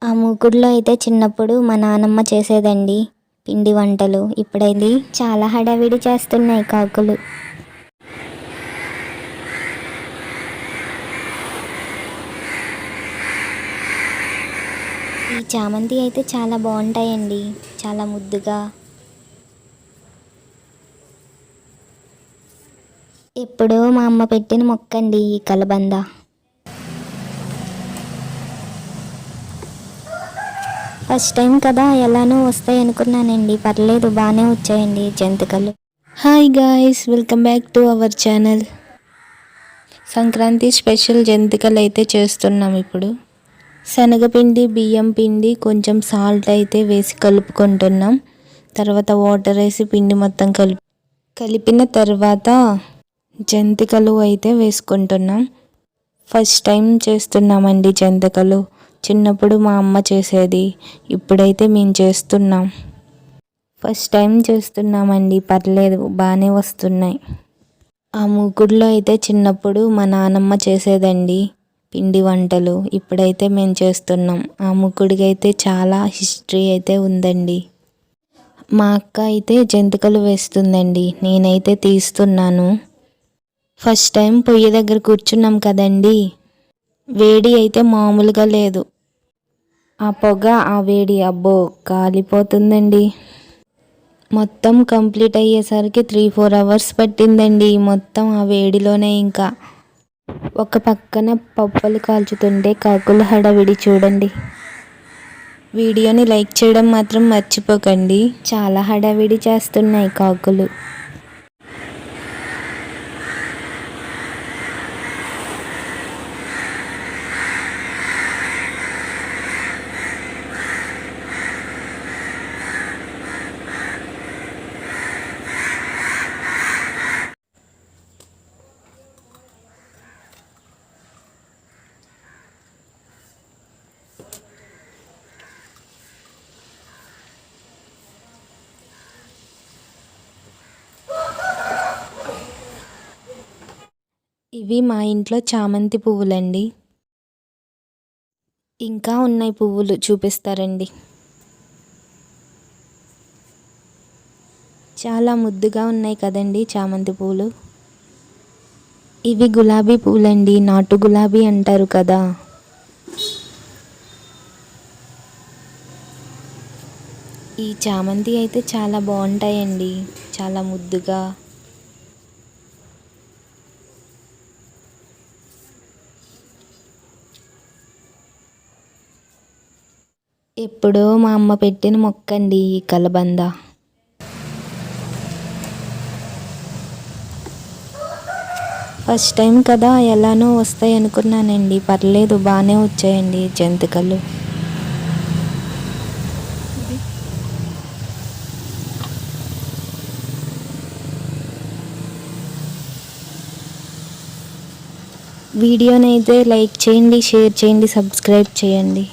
ఆ మూకుడులో అయితే చిన్నప్పుడు మా నానమ్మ చేసేదండి పిండి వంటలు. ఇప్పుడైతే చాలా హడావిడి చేస్తున్నాయి కాకులు. ఈ చామంతి అయితే చాలా బాగుంటాయండి, చాలా ముద్దుగా. ఎప్పుడో మా అమ్మ పెట్టిన మొక్కండి ఈ కలబంద. ఫస్ట్ టైం కదా, ఎలానో వస్తాయి అనుకున్నానండి. పర్లేదు, బాగానే వచ్చాయండి జంతికలు. Hi guys, welcome back to our channel. Sankranti special జంతికలు అయితే చేస్తున్నాం. ఇప్పుడు శనగపిండి, బియ్యం పిండి, కొంచెం సాల్ట్ అయితే వేసి కలుపుకుంటున్నాం. తర్వాత వాటర్ వేసి పిండి మొత్తం కలిపిన తర్వాత జంతికలు అయితే వేసుకుంటున్నాం. ఫస్ట్ టైం చేస్తున్నామండి జంతికలు. చిన్నప్పుడు మా అమ్మ చేసేది, ఇప్పుడైతే మేము చేస్తున్నాం. ఫస్ట్ టైం చేస్తున్నామండి, పర్లేదు బాగానే వస్తున్నాయి. ఆ మూకుడులో అయితే చిన్నప్పుడు మా నానమ్మ చేసేదండి పిండి వంటలు. ఇప్పుడైతే మేము చేస్తున్నాం. ఆ మూకుడికి అయితే చాలా హిస్టరీ అయితే ఉందండి. మా అక్క అయితే జంతికలు వేస్తుందండి, నేనైతే తీస్తున్నాను. ఫస్ట్ టైం పొయ్యి దగ్గర కూర్చున్నాం కదండి, వేడి అయితే మామూలుగా లేదు. ఆ పొగ, ఆ వేడి, అబ్బో కాలిపోతుందండి. మొత్తం కంప్లీట్ అయ్యేసరికి 3-4 అవర్స్ పట్టిందండి. మొత్తం ఆ వేడిలోనే. ఇంకా ఒక పక్కన పప్పులు కాల్చుతుంటే కాకుల హడావిడి చూడండి. వీడియోని లైక్ చేయడం మాత్రం మర్చిపోకండి. చాలా హడావిడి చేస్తున్నాయి కాకులు. ఇవి మా ఇంట్లో చామంతి పువ్వులండి. ఇంకా ఉన్నాయి పువ్వులు, చూపిస్తారండి. చాలా ముద్దుగా ఉన్నాయి కదండి చామంతి పువ్వులు. ఇవి గులాబీ పువ్వులండి, నాటు గులాబీ అంటారు కదా. ఈ చామంతి అయితే చాలా బాగుంటాయండి, చాలా ముద్దుగా. ఎప్పుడో మా అమ్మ పెట్టిన మొక్కండి ఈ కలబంద. ఫస్ట్ టైం కదా, ఎలానో వస్తాయి అనుకున్నానండి. పర్లేదు బాగానే వచ్చాయండి జంతికలు. వీడియోనైతే లైక్ చేయండి, షేర్ చేయండి, సబ్స్క్రైబ్ చేయండి.